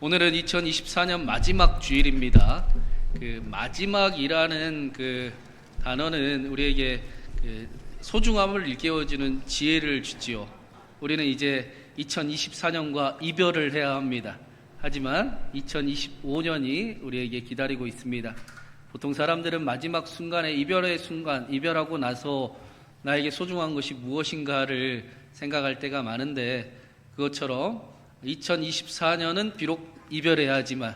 오늘은 2024년 마지막 주일입니다. 그 마지막이라는 그 단어는 우리에게 그 소중함을 일깨워주는 지혜를 주지요. 우리는 이제 2024년과 이별을 해야 합니다. 하지만 2025년이 우리에게 기다리고 있습니다. 보통 사람들은 마지막 순간에 이별의 순간, 이별하고 나서 나에게 소중한 것이 무엇인가를 생각할 때가 많은데, 그것처럼 2024년은 비록 이별해야 하지만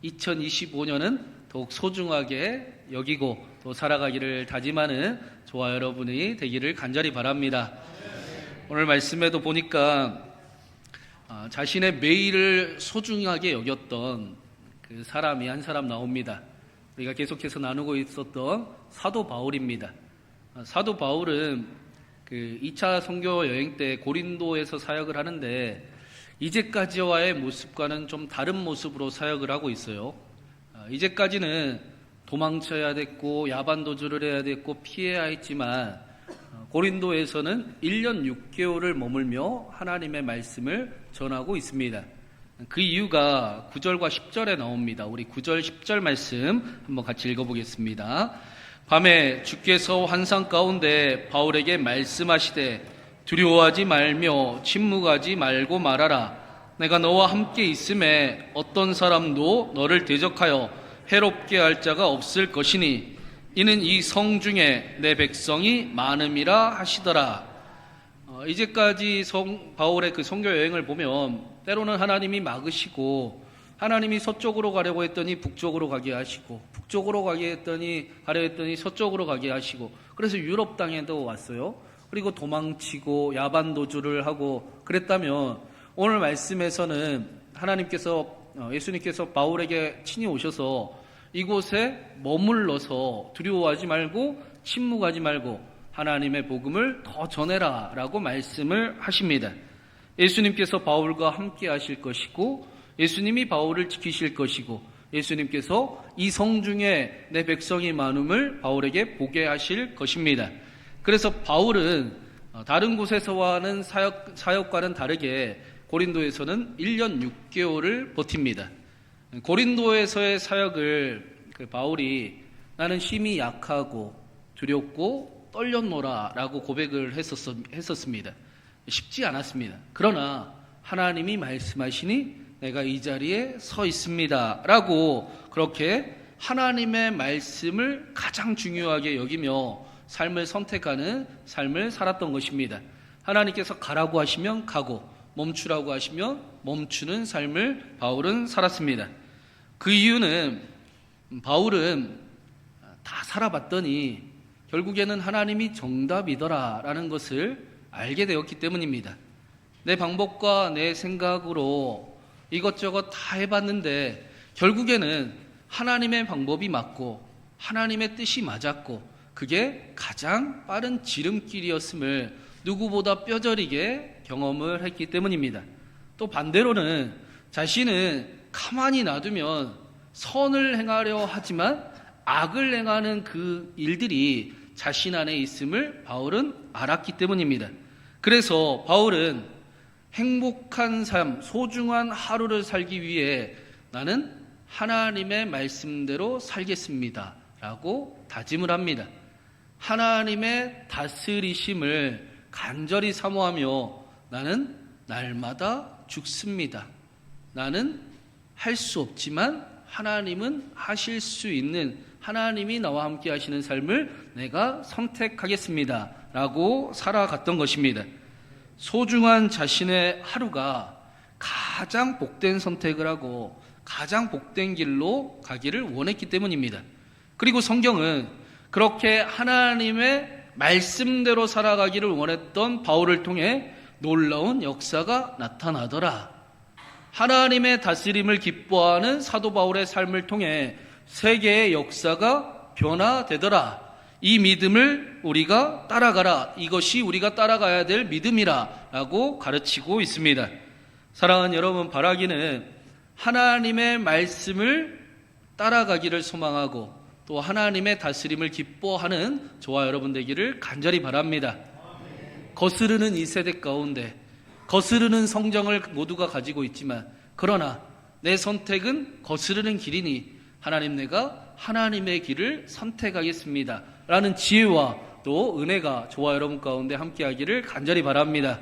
2025년은 더욱 소중하게 여기고 또 살아가기를 다짐하는 저와 여러분이 되기를 간절히 바랍니다. 오늘 말씀에도 보니까 자신의 매일을 소중하게 여겼던 그 사람이 한 사람 나옵니다. 우리가 계속해서 나누고 있었던 사도 바울입니다. 사도 바울은 그 2차 선교 여행 때 고린도에서 사역을 하는데, 이제까지와의 모습과는 좀 다른 모습으로 사역을 하고 있어요. 이제까지는 도망쳐야 됐고 야반도주를 해야 됐고 피해야 했지만, 고린도에서는 1년 6개월을 머물며 하나님의 말씀을 전하고 있습니다. 그 이유가 9절과 10절에 나옵니다. 우리 9절 10절 말씀 한번 같이 읽어보겠습니다. 밤에 주께서 환상 가운데 바울에게 말씀하시되 두려워하지 말며 침묵하지 말고 말하라. 내가 너와 함께 있음에 어떤 사람도 너를 대적하여 해롭게 할 자가 없을 것이니 이는 이 성 중에 내 백성이 많음이라 하시더라. 이제까지 바울의 그 선교 여행을 보면 때로는 하나님이 막으시고, 하나님이 서쪽으로 가려고 했더니 북쪽으로 가게 하시고, 북쪽으로 가려 했더니 서쪽으로 가게 하시고, 그래서 유럽 땅에도 왔어요. 그리고 도망치고 야반도주를 하고 그랬다면, 오늘 말씀에서는 예수님께서 바울에게 친히 오셔서 이곳에 머물러서 두려워하지 말고 침묵하지 말고 하나님의 복음을 더 전해라 라고 말씀을 하십니다. 예수님께서 바울과 함께 하실 것이고, 예수님이 바울을 지키실 것이고, 예수님께서 이 성 중에 내 백성이 많음을 바울에게 보게 하실 것입니다. 그래서 바울은 다른 곳에서와는 사역과는 다르게 고린도에서는 1년 6개월을 버팁니다. 고린도에서의 사역을 바울이 나는 힘이 약하고 두렵고 떨렸노라 라고 고백을 했었습니다. 쉽지 않았습니다. 그러나 하나님이 말씀하시니 내가 이 자리에 서 있습니다 라고, 그렇게 하나님의 말씀을 가장 중요하게 여기며 삶을 선택하는 삶을 살았던 것입니다. 하나님께서 가라고 하시면 가고 멈추라고 하시면 멈추는 삶을 바울은 살았습니다. 그 이유는 바울은 다 살아봤더니 결국에는 하나님이 정답이더라라는 것을 알게 되었기 때문입니다. 내 방법과 내 생각으로 이것저것 다 해봤는데 결국에는 하나님의 방법이 맞고 하나님의 뜻이 맞았고, 그게 가장 빠른 지름길이었음을 누구보다 뼈저리게 경험을 했기 때문입니다. 또 반대로는 자신은 가만히 놔두면 선을 행하려 하지만 악을 행하는 그 일들이 자신 안에 있음을 바울은 알았기 때문입니다. 그래서 바울은 행복한 삶, 소중한 하루를 살기 위해 나는 하나님의 말씀대로 살겠습니다 라고 다짐을 합니다. 하나님의 다스리심을 간절히 사모하며 나는 날마다 죽습니다. 나는 할 수 없지만 하나님은 하실 수 있는, 하나님이 나와 함께 하시는 삶을 내가 선택하겠습니다 라고 살아갔던 것입니다. 소중한 자신의 하루가 가장 복된 선택을 하고 가장 복된 길로 가기를 원했기 때문입니다. 그리고 성경은 그렇게 하나님의 말씀대로 살아가기를 원했던 바울을 통해 놀라운 역사가 나타나더라. 하나님의 다스림을 기뻐하는 사도 바울의 삶을 통해 세계의 역사가 변화되더라. 이 믿음을 우리가 따라가라. 이것이 우리가 따라가야 될 믿음이라 라고 가르치고 있습니다. 사랑하는 여러분, 바라기는 하나님의 말씀을 따라가기를 소망하고 또 하나님의 다스림을 기뻐하는 저와 여러분 되기를 간절히 바랍니다. 거스르는 이 세대 가운데 거스르는 성정을 모두가 가지고 있지만, 그러나 내 선택은 거스르는 길이니 하나님 내가 하나님의 길을 선택하겠습니다 라는 지혜와 또 은혜가 저와 여러분 가운데 함께하기를 간절히 바랍니다.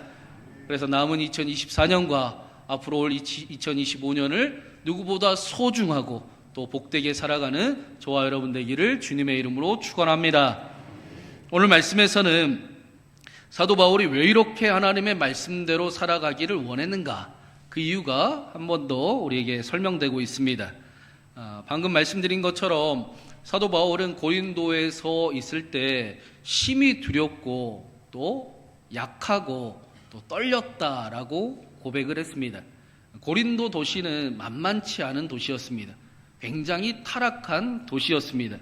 그래서 남은 2024년과 앞으로 올 2025년을 누구보다 소중하고 또 복되게 살아가는 저와 여러분 되기를 주님의 이름으로 축원합니다. 오늘 말씀에서는 사도 바울이 왜 이렇게 하나님의 말씀대로 살아가기를 원했는가, 그 이유가 한 번 더 우리에게 설명되고 있습니다. 방금 말씀드린 것처럼 사도 바울은 고린도에서 있을 때 심히 두렵고 또 약하고 또 떨렸다라고 고백을 했습니다. 고린도 도시는 만만치 않은 도시였습니다. 굉장히 타락한 도시였습니다.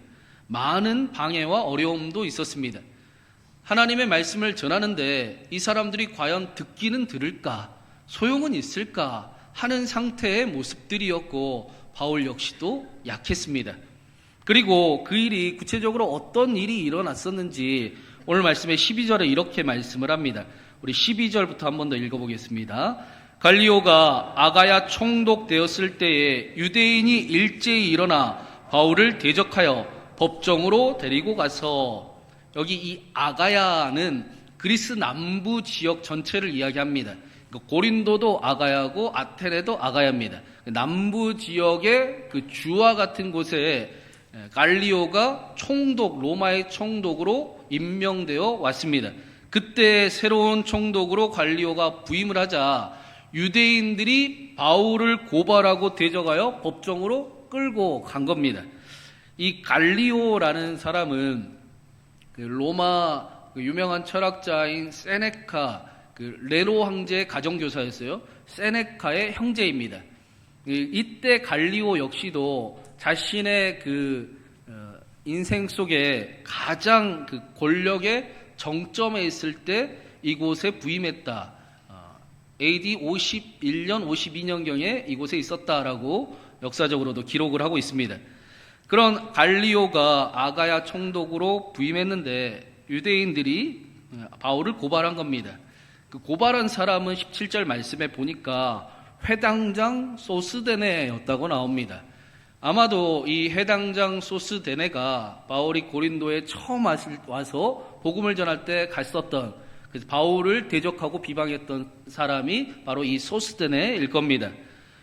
많은 방해와 어려움도 있었습니다. 하나님의 말씀을 전하는데 이 사람들이 과연 듣기는 들을까, 소용은 있을까 하는 상태의 모습들이었고 바울 역시도 약했습니다. 그리고 그 일이 구체적으로 어떤 일이 일어났었는지 오늘 말씀의 12절에 이렇게 말씀을 합니다. 우리 12절부터 한 번 더 읽어보겠습니다. 갈리오가 아가야 총독되었을 때에 유대인이 일제히 일어나 바울을 대적하여 법정으로 데리고 가서, 여기 이 아가야는 그리스 남부 지역 전체를 이야기합니다. 고린도도 아가야고 아테네도 아가야입니다. 남부 지역의 그 주와 같은 곳에 갈리오가 총독, 로마의 총독으로 임명되어 왔습니다. 그때 새로운 총독으로 갈리오가 부임을 하자 유대인들이 바울을 고발하고 대적하여 법정으로 끌고 간 겁니다. 이 갈리오라는 사람은 그 로마 유명한 철학자인 세네카, 그 네로 황제의 가정교사였어요. 세네카의 형제입니다. 이때 갈리오 역시도 자신의 그 인생 속에 가장 그 권력의 정점에 있을 때 이곳에 부임했다. AD 51년, 52년경에 이곳에 있었다라고 역사적으로도 기록을 하고 있습니다. 그런 갈리오가 아가야 총독으로 부임했는데 유대인들이 바울을 고발한 겁니다. 그 고발한 사람은 17절 말씀에 보니까 회당장 소스데네였다고 나옵니다. 아마도 이 회당장 소스데네가 바울이 고린도에 처음 와서 복음을 전할 때 갔었던, 그래서 바울을 대적하고 비방했던 사람이 바로 이 소스데네일 겁니다.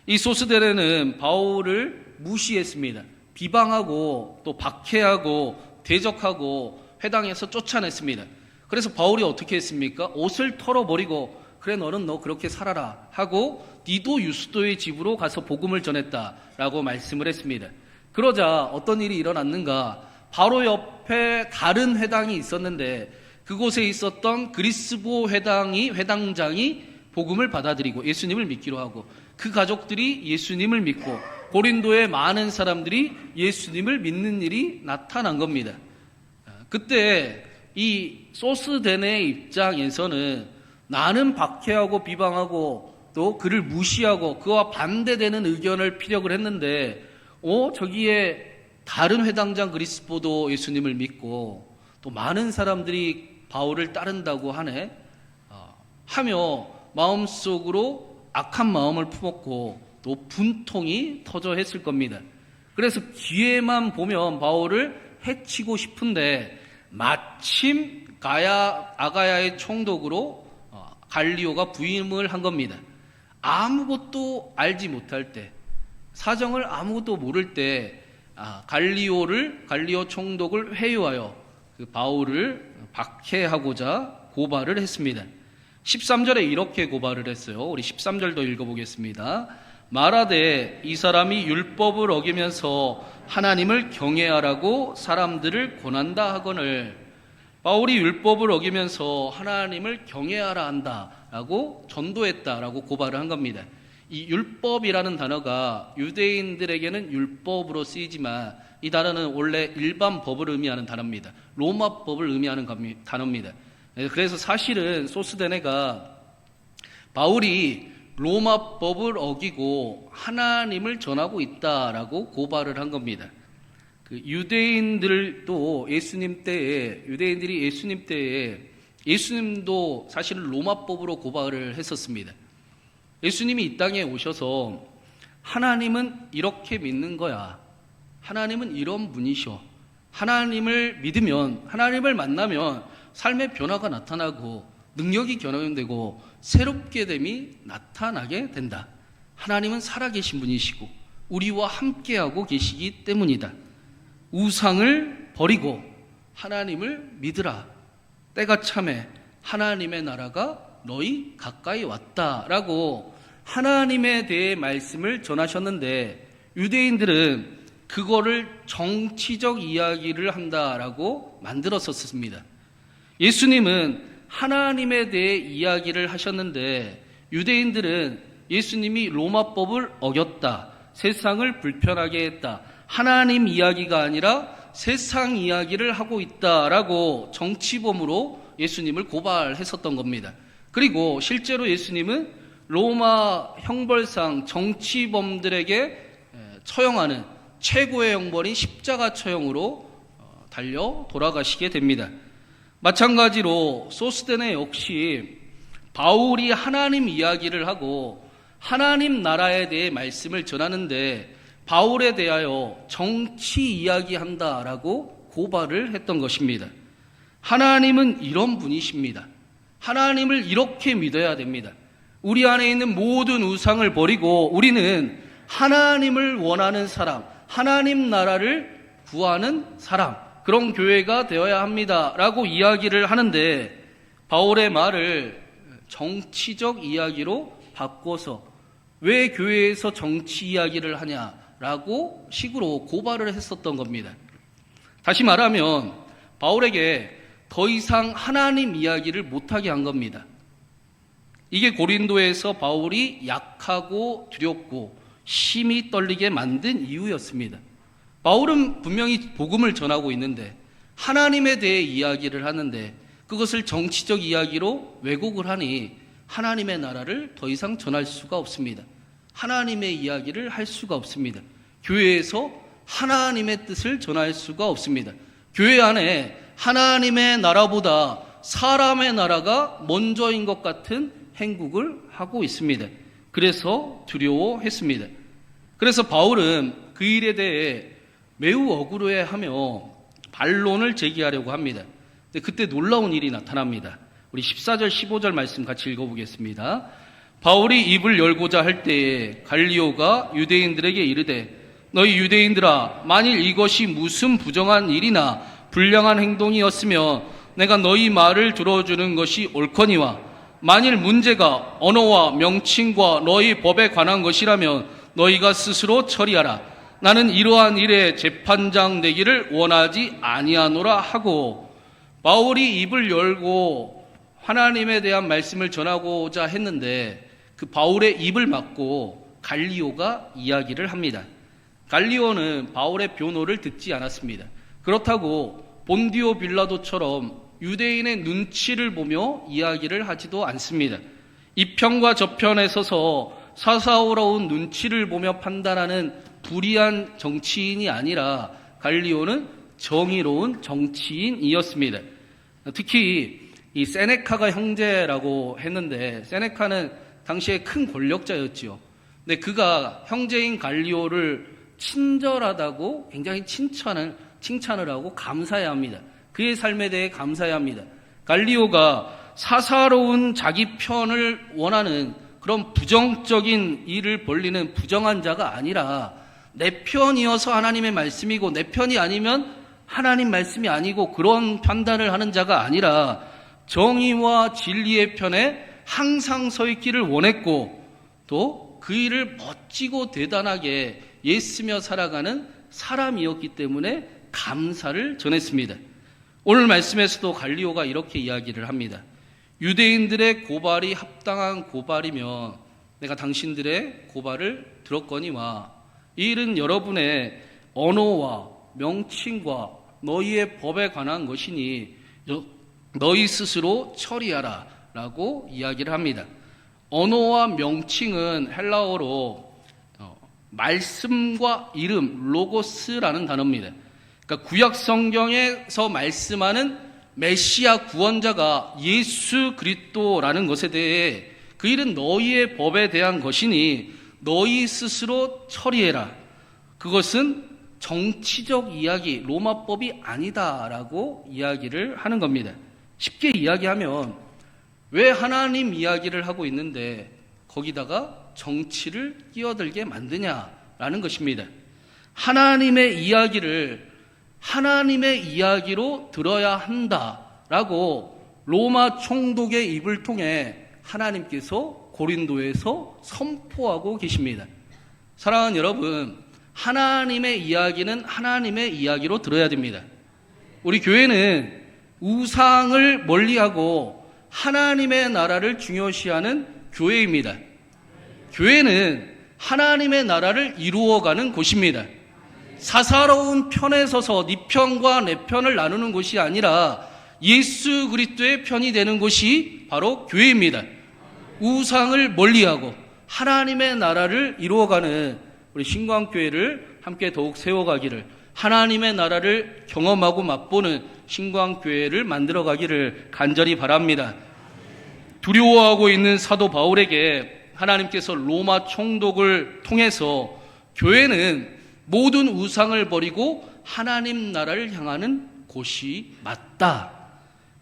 이 소스데네는 바울을 무시했습니다. 비방하고 또 박해하고 대적하고 회당에서 쫓아냈습니다. 그래서 바울이 어떻게 했습니까? 옷을 털어버리고 그래 너는 너 그렇게 살아라 하고 디도 유스도의 집으로 가서 복음을 전했다라고 말씀을 했습니다. 그러자 어떤 일이 일어났는가? 바로 옆에 다른 회당이 있었는데 그곳에 있었던 그리스보 회당장이 복음을 받아들이고 예수님을 믿기로 하고 그 가족들이 예수님을 믿고 고린도의 많은 사람들이 예수님을 믿는 일이 나타난 겁니다. 그때 이 소스데네의 입장에서는 나는 박해하고 비방하고 또 그를 무시하고 그와 반대되는 의견을 피력을 했는데 저기에 다른 회당장 그리스보도 예수님을 믿고 또 많은 사람들이 바울을 따른다고 하며 마음속으로 악한 마음을 품었고 또 분통이 터져 했을 겁니다. 그래서 기회만 보면 바울을 해치고 싶은데 마침 아가야의 총독으로 갈리오가 부임을 한 겁니다. 아무것도 알지 못할 때, 사정을 아무것도 모를 때 갈리오 총독을 회유하여 그 바울을 박해하고자 고발을 했습니다. 13절에 이렇게 고발을 했어요. 우리 13절도 읽어보겠습니다. 말하되 이 사람이 율법을 어기면서 하나님을 경외하라고 사람들을 권한다 하거늘, 바울이 율법을 어기면서 하나님을 경외하라 한다라고 전도했다라고 고발을 한 겁니다. 이 율법이라는 단어가 유대인들에게는 율법으로 쓰이지만 이 단어는 원래 일반 법을 의미하는 단어입니다. 로마 법을 의미하는 단어입니다. 그래서 사실은 소스데네가 바울이 로마 법을 어기고 하나님을 전하고 있다라고 고발을 한 겁니다. 그 유대인들도 유대인들이 예수님 때에 예수님도 사실 로마법으로 고발을 했었습니다. 예수님이 이 땅에 오셔서 하나님은 이렇게 믿는 거야. 하나님은 이런 분이셔. 하나님을 믿으면, 하나님을 만나면 삶의 변화가 나타나고 능력이 경험되고 새롭게 됨이 나타나게 된다. 하나님은 살아계신 분이시고 우리와 함께하고 계시기 때문이다. 우상을 버리고 하나님을 믿으라. 때가 참에 하나님의 나라가 너희 가까이 왔다라고 하나님에 대해 말씀을 전하셨는데, 유대인들은 그거를 정치적 이야기를 한다라고 만들었었습니다. 예수님은 하나님에 대해 이야기를 하셨는데, 유대인들은 예수님이 로마법을 어겼다, 세상을 불편하게 했다, 하나님 이야기가 아니라 세상 이야기를 하고 있다라고 정치범으로 예수님을 고발했었던 겁니다. 그리고 실제로 예수님은 로마 형벌상 정치범들에게 처형하는 최고의 형벌인 십자가 처형으로 달려 돌아가시게 됩니다. 마찬가지로 소스데네 역시 바울이 하나님 이야기를 하고 하나님 나라에 대해 말씀을 전하는데 바울에 대하여 정치 이야기한다라고 고발을 했던 것입니다. 하나님은 이런 분이십니다. 하나님을 이렇게 믿어야 됩니다. 우리 안에 있는 모든 우상을 버리고 우리는 하나님을 원하는 사람, 하나님 나라를 구하는 사람, 그런 교회가 되어야 합니다 라고 이야기를 하는데, 바울의 말을 정치적 이야기로 바꿔서 왜 교회에서 정치 이야기를 하냐라고 식으로 고발을 했었던 겁니다. 다시 말하면 바울에게 더 이상 하나님 이야기를 못하게 한 겁니다. 이게 고린도에서 바울이 약하고 두렵고 심히 떨리게 만든 이유였습니다. 바울은 분명히 복음을 전하고 있는데 하나님에 대해 이야기를 하는데 그것을 정치적 이야기로 왜곡을 하니 하나님의 나라를 더 이상 전할 수가 없습니다. 하나님의 이야기를 할 수가 없습니다. 교회에서 하나님의 뜻을 전할 수가 없습니다. 교회 안에 하나님의 나라보다 사람의 나라가 먼저인 것 같은 행국을 하고 있습니다. 그래서 두려워했습니다. 그래서 바울은 그 일에 대해 매우 억울해하며 반론을 제기하려고 합니다. 근데 그때 놀라운 일이 나타납니다. 우리 14절 15절 말씀 같이 읽어보겠습니다. 바울이 입을 열고자 할 때에 갈리오가 유대인들에게 이르되 너희 유대인들아, 만일 이것이 무슨 부정한 일이나 불량한 행동이었으면 내가 너희 말을 들어주는 것이 옳거니와 만일 문제가 언어와 명칭과 너희 법에 관한 것이라면 너희가 스스로 처리하라. 나는 이러한 일에 재판장 되기를 원하지 아니하노라 하고, 바울이 입을 열고 하나님에 대한 말씀을 전하고자 했는데 그 바울의 입을 막고 갈리오가 이야기를 합니다. 갈리오는 바울의 변호를 듣지 않았습니다. 그렇다고 본디오 빌라도처럼 유대인의 눈치를 보며 이야기를 하지도 않습니다. 이 편과 저 편에 서서 사사로운 눈치를 보며 판단하는 불의한 정치인이 아니라 갈리오는 정의로운 정치인이었습니다. 특히 이 세네카가 형제라고 했는데 세네카는 당시에 큰 권력자였지요. 근데 그가 형제인 갈리오를 친절하다고 굉장히 칭찬을 하고 감사해야 합니다. 그의 삶에 대해 감사해야 합니다. 갈리오가 사사로운 자기 편을 원하는 그런 부정적인 일을 벌리는 부정한 자가 아니라 내 편이어서 하나님의 말씀이고 내 편이 아니면 하나님 말씀이 아니고 그런 판단을 하는 자가 아니라 정의와 진리의 편에 항상 서 있기를 원했고 또 그 일을 멋지고 대단하게 애쓰며 살아가는 사람이었기 때문에 감사를 전했습니다. 오늘 말씀에서도 갈리오가 이렇게 이야기를 합니다. 유대인들의 고발이 합당한 고발이면 내가 당신들의 고발을 들었거니와 이 일은 여러분의 언어와 명칭과 너희의 법에 관한 것이니 너희 스스로 처리하라 라고 이야기를 합니다. 언어와 명칭은 헬라어로 말씀과 이름, 로고스라는 단어입니다. 그러니까 구약 성경에서 말씀하는 메시아 구원자가 예수 그리스도라는 것에 대해 그 일은 너희의 법에 대한 것이니 너희 스스로 처리해라. 그것은 정치적 이야기, 로마법이 아니다라고 이야기를 하는 겁니다. 쉽게 이야기하면 왜 하나님 이야기를 하고 있는데 거기다가 정치를 끼어들게 만드냐라는 것입니다. 하나님의 이야기를 하나님의 이야기로 들어야 한다라고 로마 총독의 입을 통해 하나님께서 고린도에서 선포하고 계십니다. 사랑하는 여러분, 하나님의 이야기는 하나님의 이야기로 들어야 됩니다. 우리 교회는 우상을 멀리하고 하나님의 나라를 중요시하는 교회입니다. 교회는 하나님의 나라를 이루어가는 곳입니다. 사사로운 편에 서서 네 편과 내 편을 나누는 곳이 아니라 예수 그리스도의 편이 되는 곳이 바로 교회입니다. 우상을 멀리하고 하나님의 나라를 이루어가는 우리 신광교회를 함께 더욱 세워가기를, 하나님의 나라를 경험하고 맛보는 신광교회를 만들어가기를 간절히 바랍니다. 두려워하고 있는 사도 바울에게 하나님께서 로마 총독을 통해서 교회는 모든 우상을 버리고 하나님 나라를 향하는 곳이 맞다.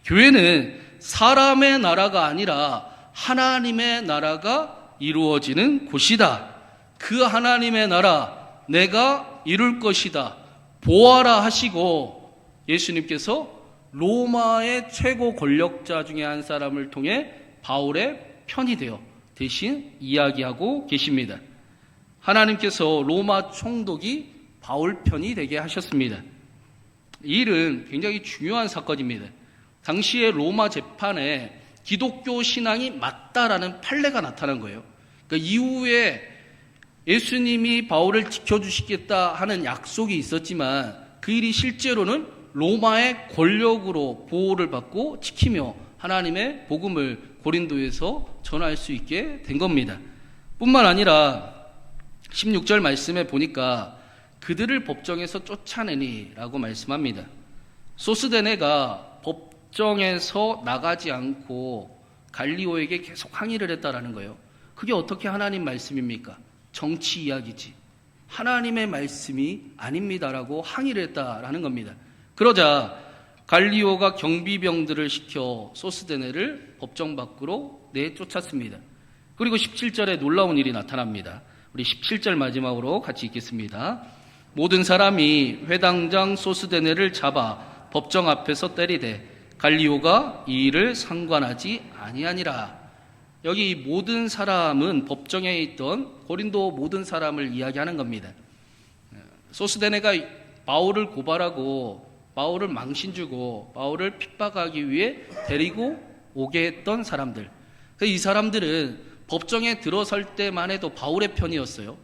교회는 사람의 나라가 아니라 하나님의 나라가 이루어지는 곳이다. 그 하나님의 나라 내가 이룰 것이다. 보아라 하시고 예수님께서 로마의 최고 권력자 중에 한 사람을 통해 바울의 편이 되어 대신 이야기하고 계십니다. 하나님께서 로마 총독이 바울 편이 되게 하셨습니다. 이 일은 굉장히 중요한 사건입니다. 당시의 로마 재판에 기독교 신앙이 맞다라는 판례가 나타난 거예요. 그러니까 이후에 예수님이 바울을 지켜주시겠다 하는 약속이 있었지만 그 일이 실제로는 로마의 권력으로 보호를 받고 지키며 하나님의 복음을 고린도에서 전할 수 있게 된 겁니다. 뿐만 아니라 16절 말씀에 보니까 그들을 법정에서 쫓아내니 라고 말씀합니다. 소스데네가 법정에서 나가지 않고 갈리오에게 계속 항의를 했다라는 거예요. 그게 어떻게 하나님 말씀입니까? 정치 이야기지. 하나님의 말씀이 아닙니다라고 항의를 했다라는 겁니다. 그러자 갈리오가 경비병들을 시켜 소스데네를 법정 밖으로 내쫓았습니다. 그리고 17절에 놀라운 일이 나타납니다. 우리 17절 마지막으로 같이 읽겠습니다. 모든 사람이 회당장 소스데네를 잡아 법정 앞에서 때리되 갈리오가 이 일을 상관하지 아니하니라. 여기 이 모든 사람은 법정에 있던 고린도 모든 사람을 이야기하는 겁니다. 소스데네가 바울을 고발하고 바울을 망신주고 바울을 핍박하기 위해 데리고 오게 했던 사람들. 이 사람들은 법정에 들어설 때만 해도 바울의 편이었어요.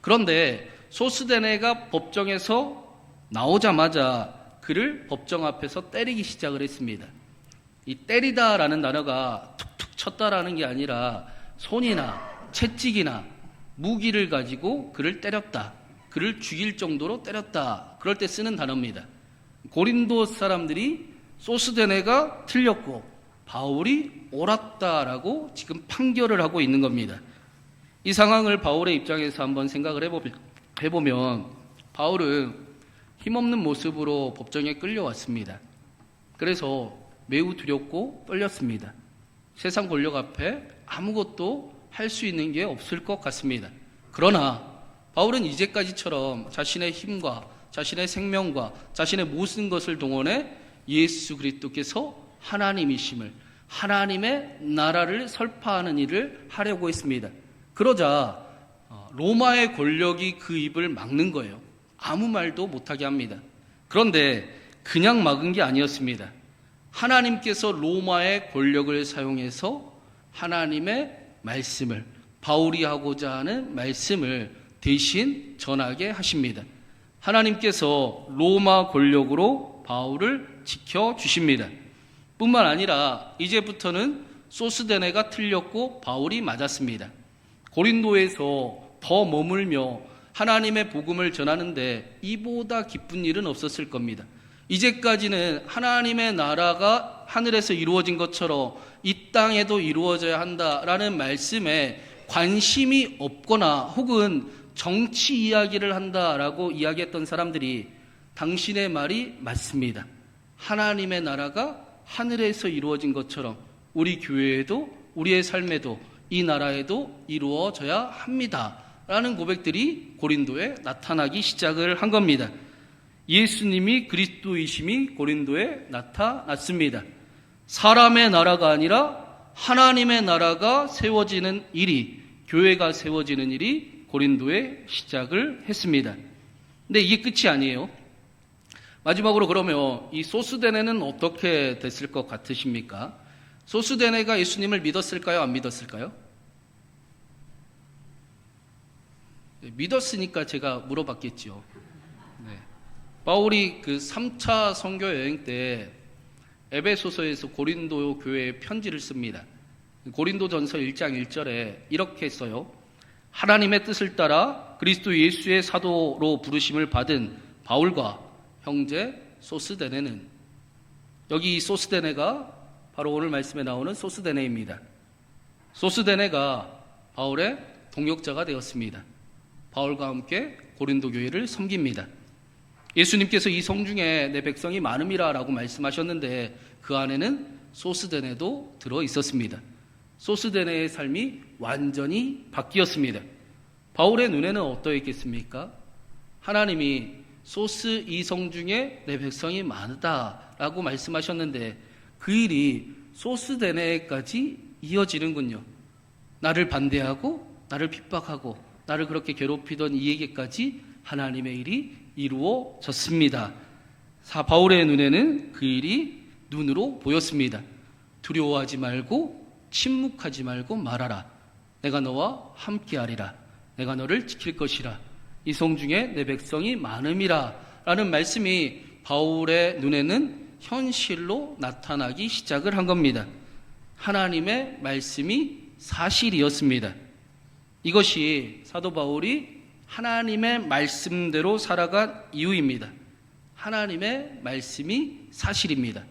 그런데 소스데네가 법정에서 나오자마자 그를 법정 앞에서 때리기 시작을 했습니다. 이 때리다라는 단어가 툭툭 쳤다라는 게 아니라 손이나 채찍이나 무기를 가지고 그를 때렸다. 그를 죽일 정도로 때렸다. 그럴 때 쓰는 단어입니다. 고린도 사람들이 소스데네가 틀렸고 바울이 옳았다라고 지금 판결을 하고 있는 겁니다. 이 상황을 바울의 입장에서 한번 생각을 해보면 바울은 힘없는 모습으로 법정에 끌려왔습니다. 그래서 매우 두렵고 떨렸습니다. 세상 권력 앞에 아무것도 할 수 있는 게 없을 것 같습니다. 그러나 바울은 이제까지처럼 자신의 힘과 자신의 생명과 자신의 모든 것을 동원해 예수 그리스도께서 하나님이심을, 하나님의 나라를 설파하는 일을 하려고 했습니다. 그러자 로마의 권력이 그 입을 막는 거예요. 아무 말도 못하게 합니다. 그런데 그냥 막은 게 아니었습니다. 하나님께서 로마의 권력을 사용해서 하나님의 말씀을, 바울이 하고자 하는 말씀을 대신 전하게 하십니다. 하나님께서 로마 권력으로 바울을 지켜주십니다. 뿐만 아니라 이제부터는 소스데네가 틀렸고 바울이 맞았습니다. 고린도에서 더 머물며 하나님의 복음을 전하는데 이보다 기쁜 일은 없었을 겁니다. 이제까지는 하나님의 나라가 하늘에서 이루어진 것처럼 이 땅에도 이루어져야 한다라는 말씀에 관심이 없거나 혹은 정치 이야기를 한다라고 이야기했던 사람들이 당신의 말이 맞습니다. 하나님의 나라가 하늘에서 이루어진 것처럼 우리 교회에도 우리의 삶에도 이 나라에도 이루어져야 합니다. 라는 고백들이 고린도에 나타나기 시작을 한 겁니다. 예수님이 그리스도이심이 고린도에 나타났습니다. 사람의 나라가 아니라 하나님의 나라가 세워지는 일이, 교회가 세워지는 일이 고린도에 시작을 했습니다. 근데 이게 끝이 아니에요. 마지막으로 그러면 이 소스데네는 어떻게 됐을 것 같으십니까? 소스데네가 예수님을 믿었을까요? 안 믿었을까요? 믿었으니까 제가 물어봤겠죠. 네. 바울이 그 3차 선교 여행 때 에베소서에서 고린도 교회에 편지를 씁니다. 고린도전서 1장 1절에 이렇게 써요. 하나님의 뜻을 따라 그리스도 예수의 사도로 부르심을 받은 바울과 형제 소스데네는, 여기 이 소스데네가 바로 오늘 말씀에 나오는 소스데네입니다. 소스데네가 바울의 동역자가 되었습니다. 바울과 함께 고린도 교회를 섬깁니다. 예수님께서 이 성중에 내 백성이 많음이라 라고 말씀하셨는데 그 안에는 소스데네도 들어 있었습니다. 소스데네의 삶이 완전히 바뀌었습니다. 바울의 눈에는 어떠했겠습니까? 하나님이 소스 이 성중에 내 백성이 많다라고 말씀하셨는데 그 일이 소스데네까지 이어지는군요. 나를 반대하고 나를 핍박하고 나를 그렇게 괴롭히던 이에게까지 하나님의 일이 이루어졌습니다. 바울의 눈에는 그 일이 눈으로 보였습니다. 두려워하지 말고 침묵하지 말고 말하라. 내가 너와 함께하리라. 내가 너를 지킬 것이라. 이 성중에 내 백성이 많음이라 라는 말씀이 바울의 눈에는 현실로 나타나기 시작을 한 겁니다. 하나님의 말씀이 사실이었습니다. 이것이 사도 바울이 하나님의 말씀대로 살아간 이유입니다. 하나님의 말씀이 사실입니다.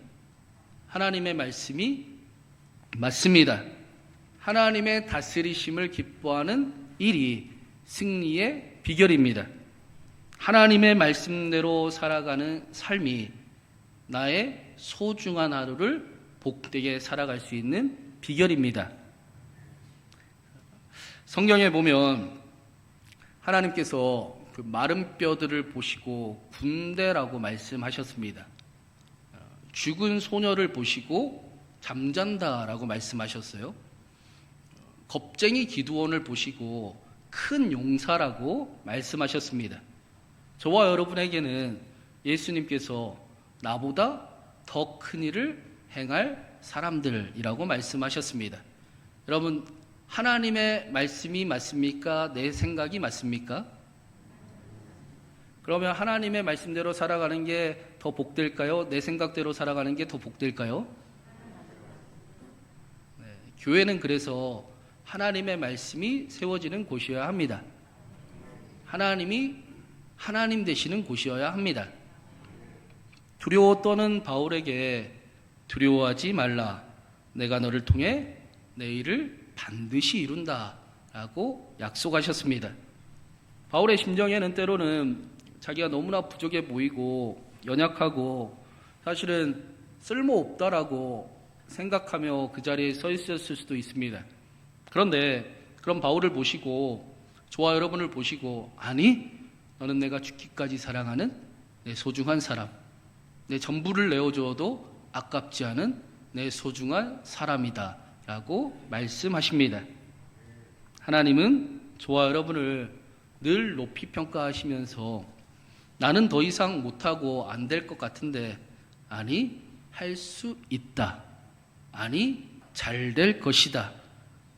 하나님의 말씀이 맞습니다. 하나님의 다스리심을 기뻐하는 일이 승리의 비결입니다. 하나님의 말씀대로 살아가는 삶이 나의 소중한 하루를 복되게 살아갈 수 있는 비결입니다. 성경에 보면 하나님께서 그 마른 뼈들을 보시고 군대라고 말씀하셨습니다. 죽은 소녀를 보시고 잠잔다라고 말씀하셨어요. 겁쟁이 기드온을 보시고 큰 용사라고 말씀하셨습니다. 저와 여러분에게는 예수님께서 나보다 더 큰 일을 행할 사람들이라고 말씀하셨습니다. 여러분, 하나님의 말씀이 맞습니까? 내 생각이 맞습니까? 그러면 하나님의 말씀대로 살아가는 게 더 복될까요? 내 생각대로 살아가는 게 더 복될까요? 네, 교회는 그래서 하나님의 말씀이 세워지는 곳이어야 합니다. 하나님이 하나님 되시는 곳이어야 합니다. 두려워 떠는 바울에게 두려워하지 말라. 내가 너를 통해 내 일을 반드시 이룬다 라고 약속하셨습니다. 바울의 심정에는 때로는 자기가 너무나 부족해 보이고 연약하고 사실은 쓸모없다라고 생각하며 그 자리에 서 있었을 수도 있습니다. 그런데 그런 바울을 보시고 저와 여러분을 보시고 아니 너는 내가 죽기까지 사랑하는 내 소중한 사람, 내 전부를 내어주어도 아깝지 않은 내 소중한 사람이다 라고 말씀하십니다. 하나님은 저와 여러분을 늘 높이 평가하시면서 나는 더 이상 못하고 안 될 것 같은데 아니 할 수 있다. 아니 잘 될 것이다.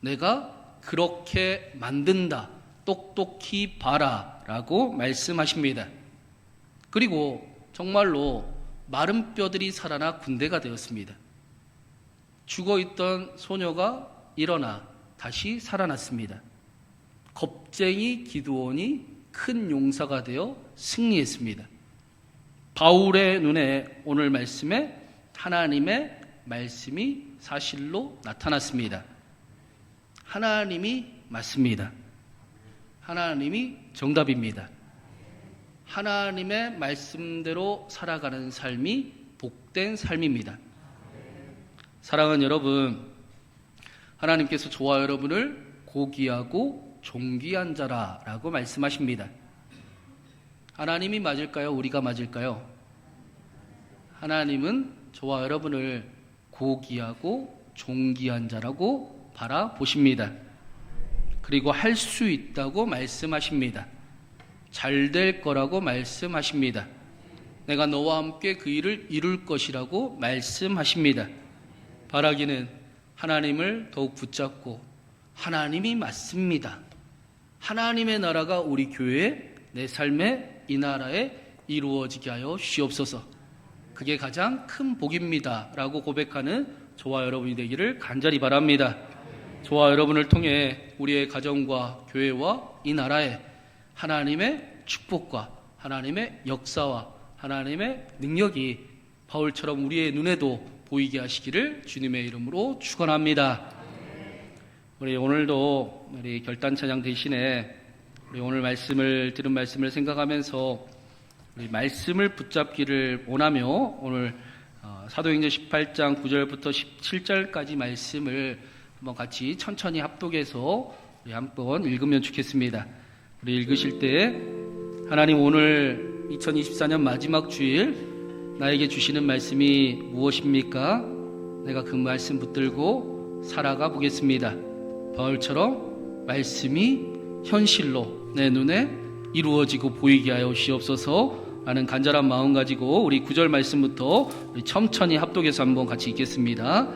내가 그렇게 만든다. 똑똑히 봐라 라고 말씀하십니다. 그리고 정말로 마른 뼈들이 살아나 군대가 되었습니다. 죽어있던 소녀가 일어나 다시 살아났습니다. 겁쟁이 기드온이 큰 용사가 되어 승리했습니다. 바울의 눈에 오늘 말씀에 하나님의 말씀이 사실로 나타났습니다. 하나님이 맞습니다. 하나님이 정답입니다. 하나님의 말씀대로 살아가는 삶이 복된 삶입니다. 사랑하는 여러분, 하나님께서 저와 여러분을 고귀하고 존귀한 자라라고 말씀하십니다. 하나님이 맞을까요? 우리가 맞을까요? 하나님은 저와 여러분을 고귀하고 존귀한 자라고 바라보십니다. 그리고 할 수 있다고 말씀하십니다. 잘 될 거라고 말씀하십니다. 내가 너와 함께 그 일을 이룰 것이라고 말씀하십니다. 바라기는 하나님을 더욱 붙잡고 하나님이 맞습니다. 하나님의 나라가 우리 교회에, 내 삶에, 이 나라에 이루어지게 하여 주시옵소서. 그게 가장 큰 복입니다 라고 고백하는 저와 여러분이 되기를 간절히 바랍니다. 저와 여러분을 통해 우리의 가정과 교회와 이 나라에 하나님의 축복과 하나님의 역사와 하나님의 능력이 바울처럼 우리의 눈에도 보이게 하시기를 주님의 이름으로 축원합니다. 우리 오늘도 우리 결단 찬양 대신에 우리 오늘 말씀을 들은 말씀을 생각하면서 우리 말씀을 붙잡기를 원하며 오늘 사도행전 18장 9절부터 17절까지 말씀을 한번 같이 천천히 합독해서 우리 한번 읽으면 좋겠습니다. 우리 읽으실 때 하나님 오늘 2024년 마지막 주일 나에게 주시는 말씀이 무엇입니까? 내가 그 말씀 붙들고 살아가 보겠습니다. 바울처럼 말씀이 현실로 내 눈에 이루어지고 보이게 하여 주시옵소서 라는 간절한 마음 가지고 우리 9절 말씀부터 우리 천천히 합독해서 한번 같이 읽겠습니다.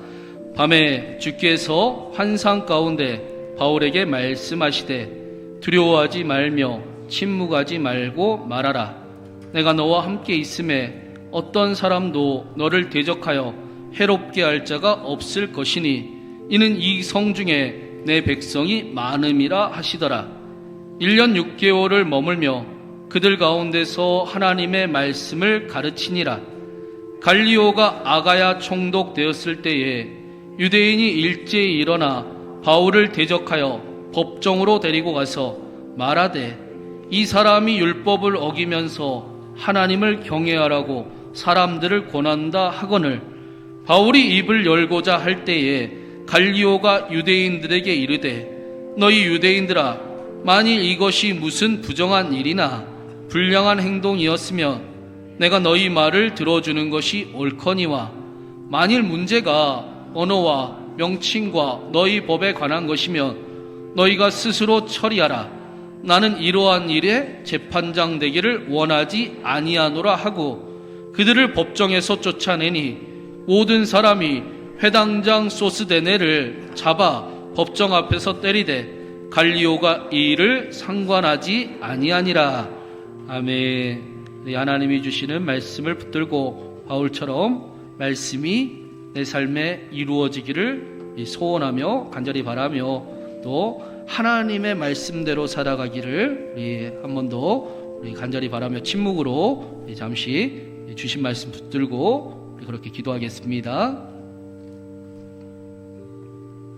밤에 주께서 환상 가운데 바울에게 말씀하시되 두려워하지 말며 침묵하지 말고 말하라. 내가 너와 함께 있음에 어떤 사람도 너를 대적하여 해롭게 할 자가 없을 것이니 이는 이 성 중에 내 백성이 많음이라 하시더라. 1년 6개월을 머물며 그들 가운데서 하나님의 말씀을 가르치니라. 갈리오가 아가야 총독되었을 때에 유대인이 일제히 일어나 바울을 대적하여 법정으로 데리고 가서 말하되 이 사람이 율법을 어기면서 하나님을 경외하라고 사람들을 권한다 하거늘 바울이 입을 열고자 할 때에 갈리오가 유대인들에게 이르되 너희 유대인들아 만일 이것이 무슨 부정한 일이나 불량한 행동이었으면 내가 너희 말을 들어주는 것이 옳거니와 만일 문제가 언어와 명칭과 너희 법에 관한 것이면 너희가 스스로 처리하라. 나는 이러한 일에 재판장 되기를 원하지 아니하노라 하고 그들을 법정에서 쫓아내니 모든 사람이 회당장 소스데네를 잡아 법정 앞에서 때리되 갈리오가 이 일을 상관하지 아니하니라. 아멘. 하나님이 주시는 말씀을 붙들고 바울처럼 말씀이 내 삶에 이루어지기를 소원하며 간절히 바라며 또 하나님의 말씀대로 살아가기를 한 번 더 간절히 바라며 침묵으로 잠시 주신 말씀 붙들고 그렇게 기도하겠습니다.